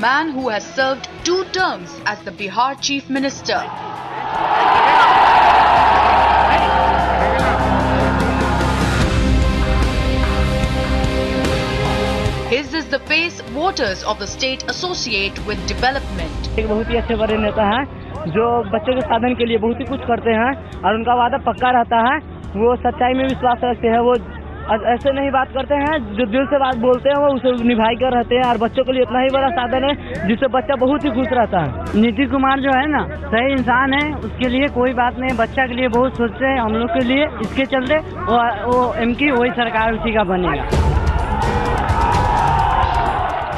man who has served 2 terms as the Bihar Chief Minister. His is the face voters of the state associate with development. एक बहुत ही अच्छे बड़े नेता हैं जो बच्चों के साधन के लिए बहुत ही कुछ करते हैं और उनका वादा पक्का रहता है। वो सच्चाई में विश्वास रखते हैं। वो ऐसे नहीं बात करते हैं, जो दिल से बात बोलते हैं वो उसे निभाई कर रहते हैं और बच्चों के लिए इतना ही बड़ा साधन है जिससे बच्चा बहुत ही खुश रहता है। नीतीश कुमार जो है ना सही इंसान है, उसके लिए कोई बात नहीं, बच्चा के लिए बहुत सोचते हैं हम लोग के लिए। इसके चलते वो एमकी वही सरकार उसी का बनेगा।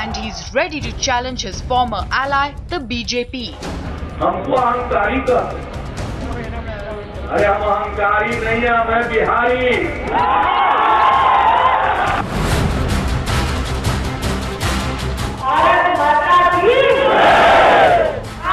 And he's ready to challenge his former ally, the BJP. हमको अहंकारी का, अरे हम अहंकारी नहीं है, मैं बिहारी। भारत माता की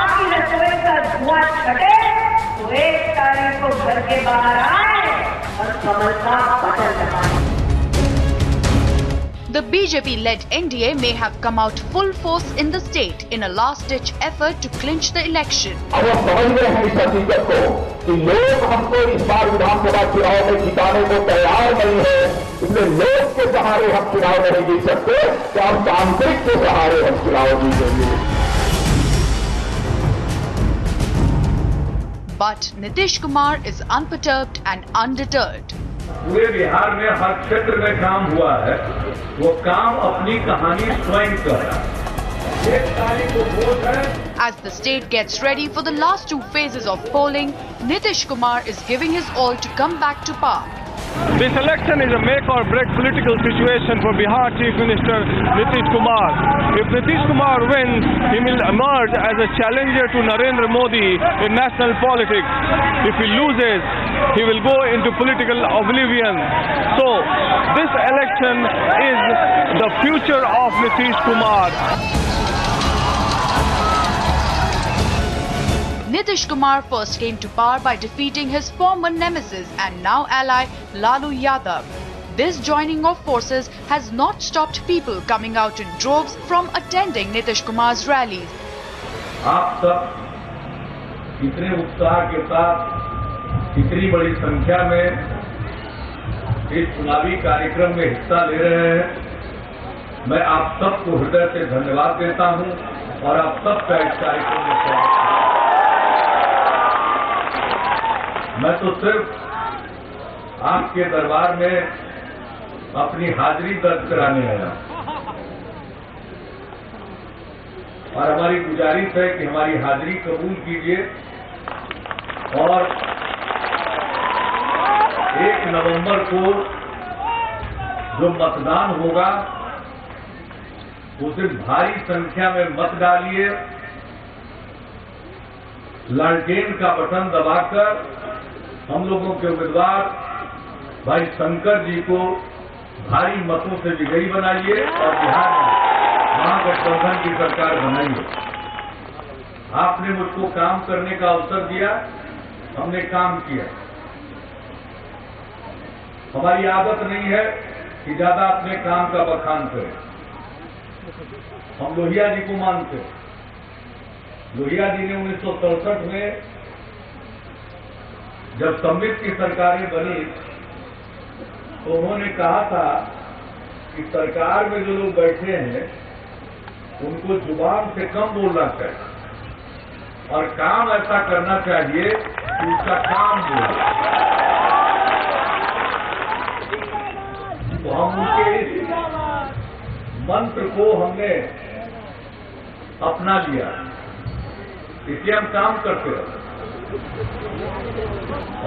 आपकी रसोई का धुआं छटे तो 1 तारीख को घर के बाहर आए और कमल का बटन दबाएं। The BJP-led NDA may have come out full force in the state in a last-ditch effort to clinch the election. अब हम समझ रहे हैं इस हकीकत को कि लोग हमको इस बार विधानसभा चुनाव में जिताने को तैयार नहीं है, इसलिए लोग के सहारे हम चुनाव नहीं जीत सकते, तो हम तांत्रिक के सहारे हम चुनाव जीतेंगे। But Nitish Kumar is unperturbed and undeterred. पूरे बिहार में हर क्षेत्र में काम हुआ है, वो काम अपनी कहानी स्वयं कर रहा है। 1 तारीख को वोट है। As the state gets ready for the last 2 phases of polling, Nitish Kumar is giving his all to come back to power. This election is a make or break political situation for Bihar Chief Minister Nitish Kumar. If Nitish Kumar wins, he will emerge as a challenger to Narendra Modi in national politics. If he loses, he will go into political oblivion. So, this election is the future of Nitish Kumar. Nitish Kumar first came to power by defeating his former nemesis and now ally Lalu Yadav. This joining of forces has not stopped people coming out in droves from attending Nitish Kumar's rallies. आप सब इतने उत्साह के साथ इतनी बड़ी संख्या में इस चुनावी कार्यक्रम में हिस्सा ले रहे हैं, मैं आप सबको हृदय से धन्यवाद देता हूं और आप सबका इस कार्यक्रम में स्वागत करता हूं। मैं तो सिर्फ आपके दरबार में अपनी हाजिरी दर्ज कराने आया और हमारी गुजारिश है कि हमारी हाजिरी कबूल कीजिए और 1 नवंबर को जो मतदान होगा उस दिन भारी संख्या में मत डालिए। लालटेन का बटन दबाकर हम लोगों के उम्मीदवार भाई शंकर जी को भारी मतों से विजयी बनाइए और बिहार में महागठबंधन की सरकार बनाइए। आपने मुझको काम करने का अवसर दिया, हमने काम किया। हमारी आदत नहीं है कि ज्यादा अपने काम का बखान करें। हम लोहिया जी को मानते हैं। लोहिया जी ने 1967 में जब सम्मिलित की सरकारें बनी तो उन्होंने कहा था कि सरकार में जो लोग बैठे हैं उनको जुबान से कम बोलना चाहिए और काम ऐसा करना चाहिए कि उसका काम बोले। तो हम उनके इस मंत्र को हमने अपना लिया, इसलिए हम काम करते रहे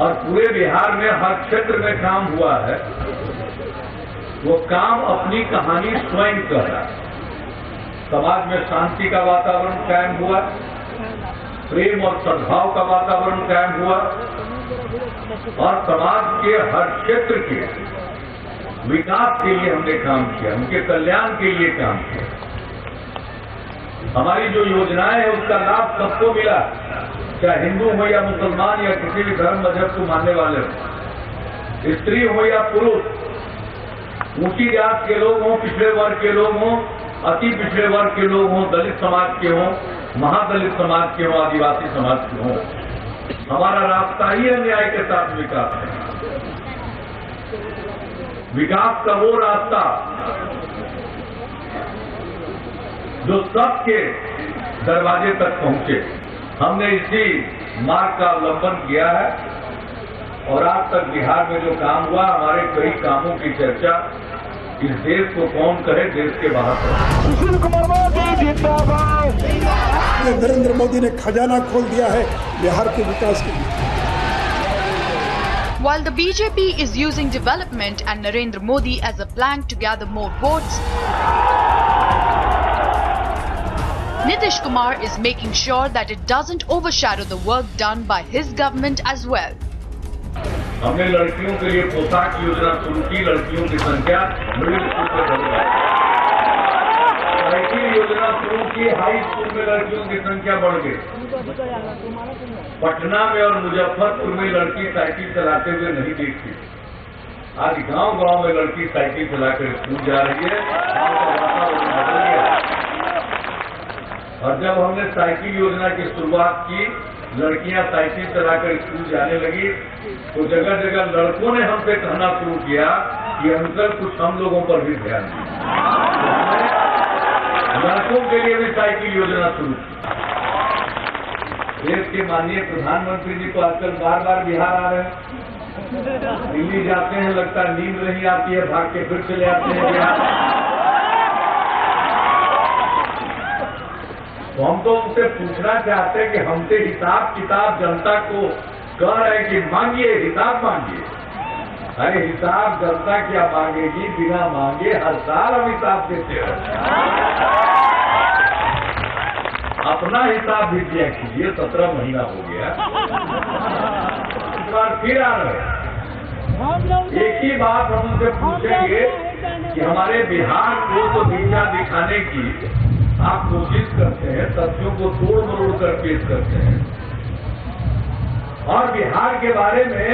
और पूरे बिहार में हर क्षेत्र में काम हुआ है। वो काम अपनी कहानी स्वयं कर रहा है। समाज में शांति का वातावरण कायम हुआ, प्रेम और सद्भाव का वातावरण कायम हुआ और समाज के हर क्षेत्र के विकास के लिए हमने काम किया, उनके कल्याण के लिए काम किया। हमारी जो योजनाएं हैं उसका लाभ सबको मिला, चाहे हिंदू हो या मुसलमान या किसी भी धर्म मजहब को मानने वाले हो, स्त्री हो या पुरुष, ऊंची जात के लोग हों, पिछड़े वर्ग के लोग हों अति पिछड़े वर्ग के लोग हों, दलित समाज के हों, महादलित समाज के हों, आदिवासी समाज के हों, हमारा रास्ता ही है न्याय के साथ विकास है। विकास का वो रास्ता जो सबके दरवाजे तक पहुंचे। हमने इसी मार्ग का अवलंबन किया है और आज तक बिहार में जो काम हुआ, हमारे कई कामों की चर्चा इस देश को कौन करे, देश के बाहर। सुशील कुमार मोदी जिंदाबाद। नरेंद्र मोदी ने खजाना खोल दिया है बिहार के विकास के लिए। While the BJP is using development and Narendra Modi as a plank to gather more votes, Nitish Kumar is making sure that it doesn't overshadow the work done by his government as well. हमने लड़कियों के लिए पोशाक योजना शुरू की, लड़कियों की संख्या मिडिल स्कूल में बढ़ गई। साइकिल योजना शुरू की, हाई स्कूल में लड़कियों की संख्या बढ़ गई। पटना में और मुजफ्फरपुर में लड़की साइकिल चलाते हुए नहीं देखती। आज गांव-गांव में लड़की साइकिल चलाकर स्कूल जा रही है। गांव का वातावरण बदल गया। और जब हमने साइकिल योजना की शुरुआत की, लड़कियां साइकिल चलाकर स्कूल जाने लगी, तो जगह जगह लड़कों ने हमसे कहना शुरू किया कि अंकल कुछ हम लोगों पर भी ध्यान दें। लड़कों के लिए भी साइकिल योजना शुरू की। देश के माननीय प्रधानमंत्री जी को आजकल बार बार बिहार आ रहे हैं। दिल्ली जाते हैं, लगता है नींद नहीं आती है, भाग के फिर चले आते हैं बिहार। तो हम तो उनसे पूछना चाहते हैं कि हमसे हिसाब किताब जनता को कह रहे हैं कि मांगिए, हिसाब मांगिए। अरे हिसाब जनता क्या मांगेगी, बिना मांगे हर साल हम हिसाब देते हैं। अपना हिसाब भी दिया कीजिए, 17 महीना हो गया, इस बार फिर आ रहे हैं। एक ही बात हम उनसे पूछेंगे कि हमारे बिहार को तो नीचा दिखाने की आप कोशिश करते हैं, तथ्यों को तोड़ मरोड़ कर पेश करते हैं और बिहार के बारे में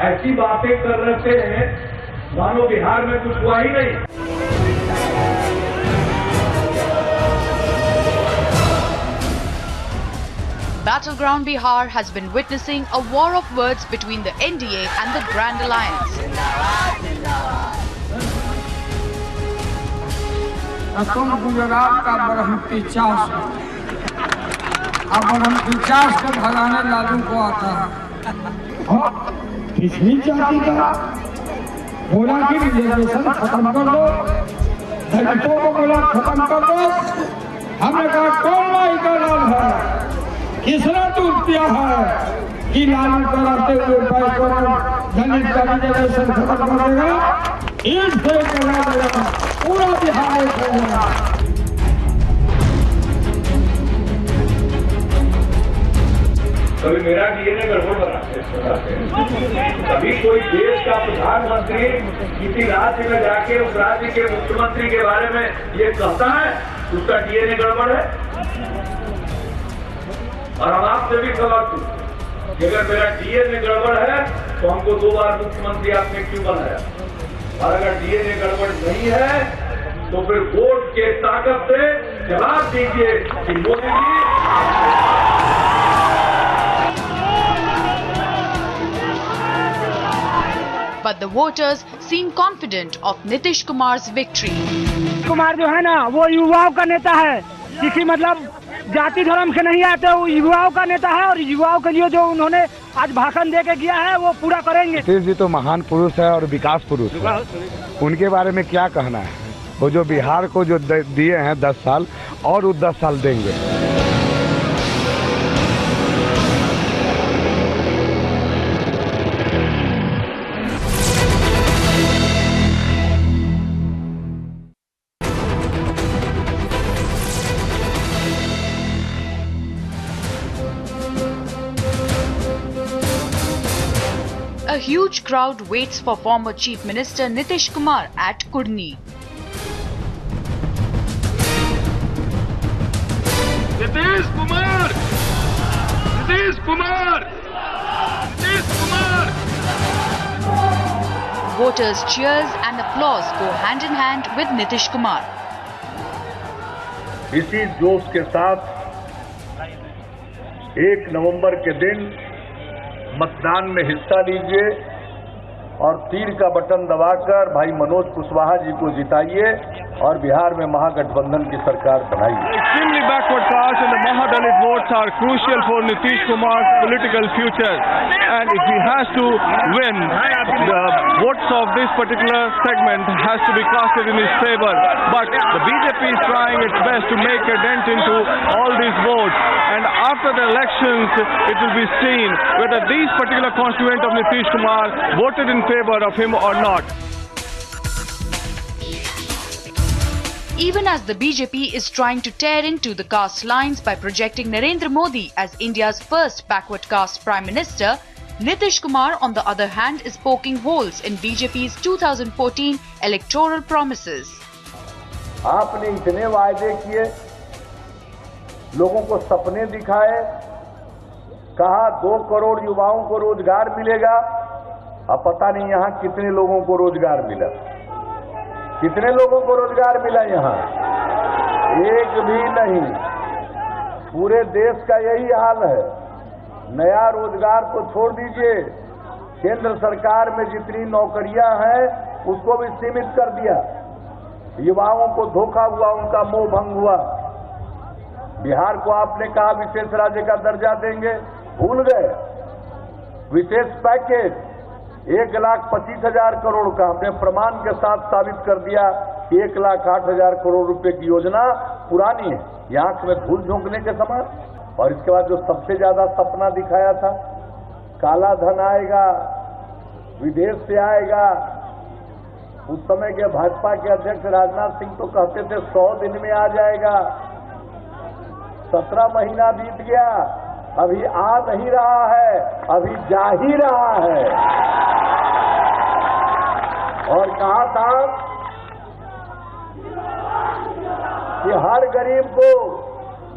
ऐसी बातें कर रहे हैं मानो बिहार में कुछ हुआ ही नहीं। Battleground Bihar has been witnessing a war of words between the NDA and the Grand Alliance. तुम गुजरात का बरहमती चास, अब बरहमती चास को भगाने लालू को आता है। पिछली जाति का बोला कि रिजर्वेशन खत्म कर दो, दलितों को बोला खत्म कर दो। हमने कहा कौन लाई का लाल है, किसने टूट दिया है कि लालू कराते हुए दलित का रिजर्वेशन खत्म कर देगा। इस देश का पूरा बिहार होगा। कभी मेरा डीएनए गड़बड़ बनाते हैं। कभी कोई देश का प्रधानमंत्री किसी राज्य में जाके उस राज्य के मुख्यमंत्री के बारे में ये कहता है उसका डीएनए गड़बड़ है। और हम आपसे भी सवाल पूछते कि अगर मेरा डीएनए गड़बड़ है तो हमको 2 बार मुख्यमंत्री आपने क्यों बनाया? और अगर डीएनए गड़बड़ नहीं है तो फिर वोट के ताकत से जवाब दीजिए कि Modi ji. But the voters seem confident of Nitish Kumar's victory. Kumar जो है ना वो युवाओं का नेता है, किसी मतलब जाति धर्म से नहीं आते, वो युवाओं का नेता है और युवाओं के लिए जो उन्होंने आज भाषण दे के गया है वो पूरा करेंगे। नीतीश जी तो महान पुरुष है और विकास पुरुष है, उनके बारे में क्या कहना है। वो जो बिहार को जो दिए हैं 10 साल और वो 10 साल देंगे। A huge crowd waits for former Chief Minister Nitish Kumar at Kurni. Nitish Kumar! Nitish Kumar! Nitish Kumar! Voters' cheers and applause go hand in hand with Nitish Kumar. इसी जोश के साथ 1 नवंबर के दिन मतदान में हिस्सा लीजिए और तीर का बटन दबाकर भाई मनोज कुशवाहा जी को जिताइए और बिहार में महागठबंधन की सरकार बनाइए। Extremely backward caste and the Mahadalit votes are crucial for Nitish Kumar's political future, and if he has to win, the votes of this particular segment has to be casted in his favor. But the BJP is trying its best to make a dent into all these votes, and after the elections, it will be seen whether these particular constituents of Nitish Kumar voted in favor of him or not. Even as the BJP is trying to tear into the caste lines by projecting Narendra Modi as India's first backward caste Prime Minister, Nitish Kumar, on the other hand, is poking holes in BJP's 2014 electoral promises. आपने इतने वायदे किए, लोगों को सपने दिखाए, कहा 2 करोड़ युवाओं को रोजगार मिलेगा। अब पता नहीं यहां कितने लोगों को रोजगार मिला, कितने लोगों को रोजगार मिला? यहां एक भी नहीं। पूरे देश का यही हाल है। नया रोजगार तो छोड़ दीजिए, केंद्र सरकार में जितनी नौकरियां हैं उसको भी सीमित कर दिया। युवाओं को धोखा हुआ, उनका मोह भंग हुआ। बिहार को आपने कहा विशेष राज्य का दर्जा देंगे, भूल गए। विशेष पैकेज 1,25,000 करोड़ का हमने प्रमाण के साथ साबित कर दिया कि 1,08,000 करोड़ रुपए की योजना पुरानी है, ये आंख में धूल झोंकने के समान। और इसके बाद जो सबसे ज्यादा सपना दिखाया था, काला धन आएगा, विदेश से आएगा। उस समय के भाजपा के अध्यक्ष राजनाथ सिंह तो कहते थे 100 दिन में आ जाएगा। 17 महीना बीत गया, अभी आ नहीं रहा है, अभी जा ही रहा है। और कहा था कि हर गरीब को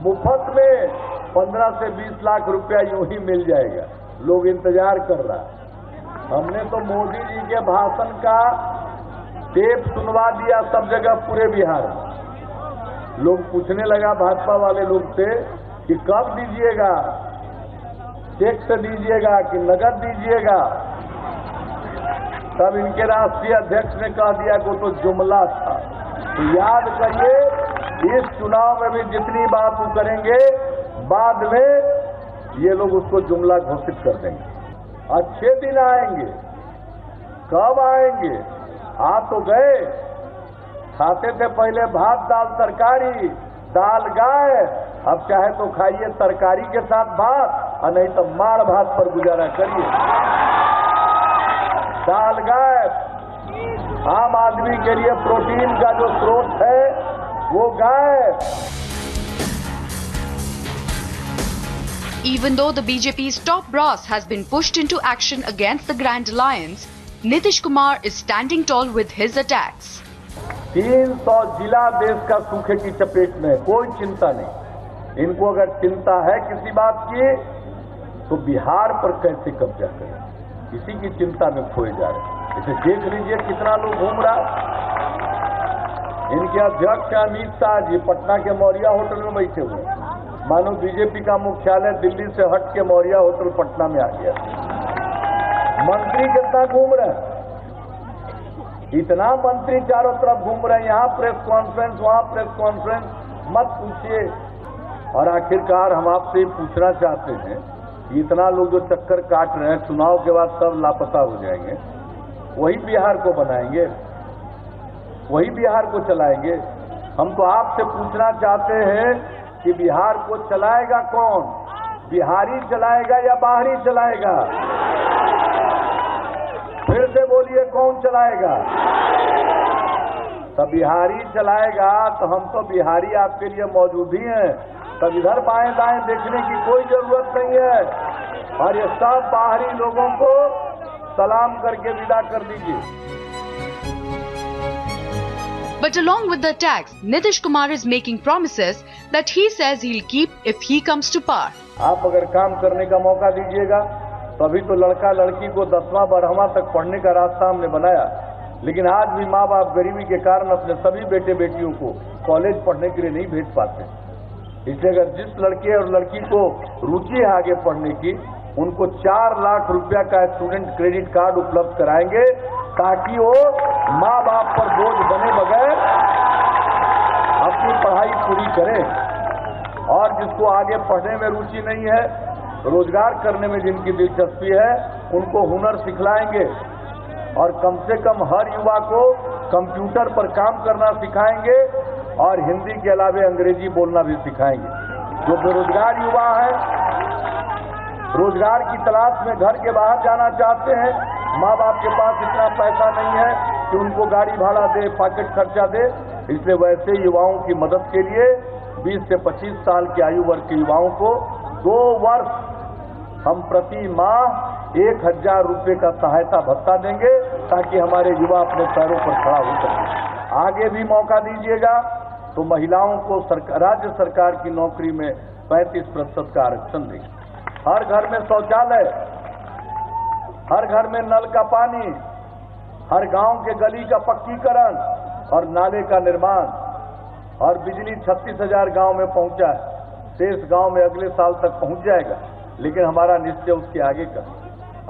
मुफ्त में 15 से 20 लाख रुपया यूं ही मिल जाएगा। लोग इंतजार कर रहा है। हमने तो मोदी जी के भाषण का टेप सुनवा दिया सब जगह पूरे बिहार में। लोग पूछने लगा भाजपा वाले लोग से कि कब दीजिएगा, चेक से दीजिएगा कि नगद दीजिएगा। तब इनके राष्ट्रीय अध्यक्ष ने कह दिया कि वो तो जुमला था। तो याद करिए, इस चुनाव में भी जितनी बात वो करेंगे, बाद में ये लोग उसको जुमला घोषित कर देंगे। अच्छे दिन आएंगे। कब आएंगे? आ तो गए। खाते थे पहले भात दाल तरकारी, दाल गाय। अब चाहे तो खाइए तरकारी के साथ भात, और नहीं तो माड़ भात पर गुजारा करिए। दाल गाय आम आदमी के लिए प्रोटीन का जो स्रोत है वो गाय। Even though the BJP's top brass has been pushed into action against the Grand Alliance, Nitish Kumar is standing tall with his attacks. 300 जिला देश का सूखे की चपेट में, कोई चिंता नहीं। इनको अगर चिंता है किसी बात की तो बिहार पर कैसे कब्जा करें, इसी की चिंता में खोए जा रहे हैं। इसे देख लीजिए कितना लोग घूम रहा। इनके अध्यक्ष अमित शाह जी पटना के मौर्या होटल में बैठे हुए, मानो बीजेपी का मुख्यालय दिल्ली से हट के मौर्या होटल पटना में आ गया। मंत्री कितना घूम रहे हैं, इतना मंत्री चारों तरफ घूम रहे हैं, यहाँ प्रेस कॉन्फ्रेंस, वहाँ प्रेस कॉन्फ्रेंस, मत पूछिए। और आखिरकार हम आपसे ही पूछना चाहते हैं, इतना लोग जो चक्कर काट रहे हैं, चुनाव के बाद सब लापता हो जाएंगे, वही बिहार को बनाएंगे, वही बिहार को चलाएंगे। हम तो आपसे पूछना चाहते हैं कि बिहार को चलाएगा कौन? बिहारी चलाएगा या बाहरी चलाएगा? फिर से बोलिए, कौन चलाएगा? तब बिहारी चलाएगा तो हम तो बिहारी आपके लिए मौजूद ही हैं। तब इधर बाएं दाएं देखने की कोई जरूरत नहीं है, और ये सब बाहरी लोगों को सलाम करके विदा कर दीजिए। But along with the attacks, Nitish Kumar is making promises that he says he'll keep if he comes to power. आप अगर काम करने का मौका दीजिएगा तो अभी तो लड़का लड़की को 10वां 12वां तक पढ़ने का रास्ता हमने बनाया। लेकिन आज भी माँ बाप गरीबी के कारण अपने सभी बेटे बेटियों को कॉलेज पढ़ने के लिए नहीं भेज पाते। इसलिए अगर जिस लड़के और लड़की को रुचि है आगे पढ़ने की, उनको 4 लाख रुपया का स्टूडेंट क्रेडिट कार्ड उपलब्ध कराएंगे ताकि वो माँ बाप पर बोझ बने बगैर अपनी पढ़ाई पूरी करें। और जिसको आगे पढ़ने में रुचि नहीं है, रोजगार करने में जिनकी दिलचस्पी है, उनको हुनर सिखलाएंगे और कम से कम हर युवा को कंप्यूटर पर काम करना सिखाएंगे और हिंदी के अलावे अंग्रेजी बोलना भी सिखाएंगे। जो बेरोजगार युवा है, रोजगार की तलाश में घर के बाहर जाना चाहते हैं, माँ बाप के पास इतना पैसा नहीं है कि उनको गाड़ी भाड़ा दे, पॉकेट खर्चा दे, इसलिए वैसे युवाओं की मदद के लिए 20 से 25 साल की आयु वर्ग के युवाओं को 2 वर्ष हम प्रति माह 1000 रुपये का सहायता भत्ता देंगे ताकि हमारे युवा अपने पैरों पर खड़ा हो सके। आगे भी मौका दीजिएगा तो महिलाओं को राज्य सरकार की नौकरी में 35% का आरक्षण देंगे। हर घर में शौचालय, हर घर में नल का पानी, हर गांव के गली का पक्कीकरण और नाले का निर्माण और बिजली 36,000 गांव में पहुंचा है। शेष गांव में अगले साल तक पहुंच जाएगा, लेकिन हमारा निश्चय उसके आगे का।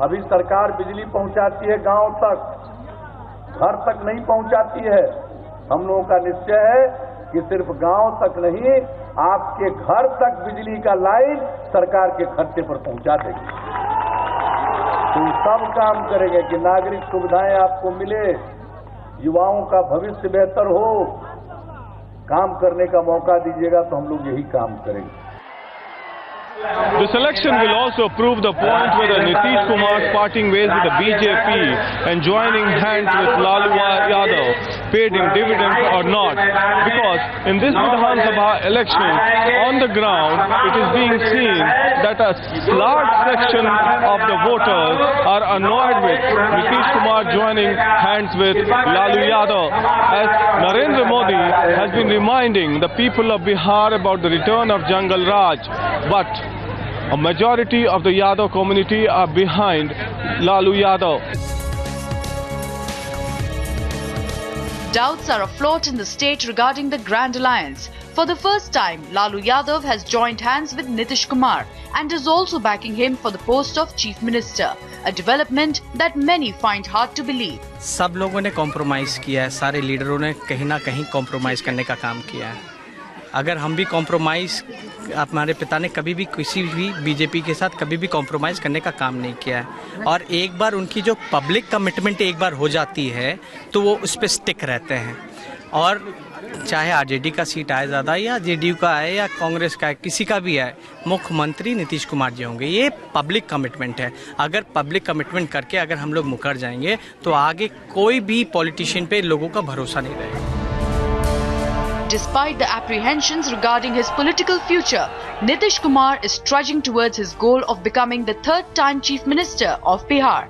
अभी सरकार बिजली पहुंचाती है गांव तक, घर तक नहीं पहुंचाती है। हम लोगों का निश्चय है कि सिर्फ गांव तक नहीं, आपके घर तक बिजली का लाइन सरकार के खर्चे पर पहुंचा देगी। तो सब काम करेंगे कि नागरिक सुविधाएं आपको मिले, युवाओं का भविष्य बेहतर हो। काम करने का मौका दीजिएगा तो हम लोग यही काम करेंगे। This election will also prove the point whether Nitish Kumar's parting ways with the BJP and joining hands with Lalu Yadav paid him dividends or not. Because in this Vidhan Sabha election, on the ground, it is being seen that a large section of the voters are annoyed with Nitish Kumar joining hands with Lalu Yadav. As Narendra Modi has been reminding the people of Bihar about the return of Jungle Raj. But a majority of the Yadav community are behind Lalu Yadav. Doubts are afloat in the state regarding the Grand Alliance. For the first time, Lalu Yadav has joined hands with Nitish Kumar and is also backing him for the post of Chief Minister, a development that many find hard to believe. सब लोगों ने compromise किया है, सारे लीडरों ने कहीं ना कहीं कॉम्प्रोमाइज़ करने का काम किया है। अगर हम भी कॉम्प्रोमाइज़, हमारे पिता ने कभी भी किसी भी बीजेपी के साथ कभी भी कॉम्प्रोमाइज़ करने का काम नहीं किया है। और एक बार उनकी जो पब्लिक कमिटमेंट एक बार हो जाती है तो वो उस पर स्टिक रहते हैं। और चाहे आरजेडी का सीट आए ज़्यादा या जेडीयू का आए या कांग्रेस का है, किसी का भी आए, मुख्यमंत्री नीतीश कुमार जी होंगे। ये पब्लिक कमिटमेंट है। अगर पब्लिक कमिटमेंट करके अगर हम लोग मुकर जाएंगे तो आगे कोई भी पॉलिटिशियन पे लोगों का भरोसा नहीं रहेगा। Despite the apprehensions regarding his political future, Nitish Kumar is trudging towards his goal of becoming the 3rd-time Chief Minister of Bihar.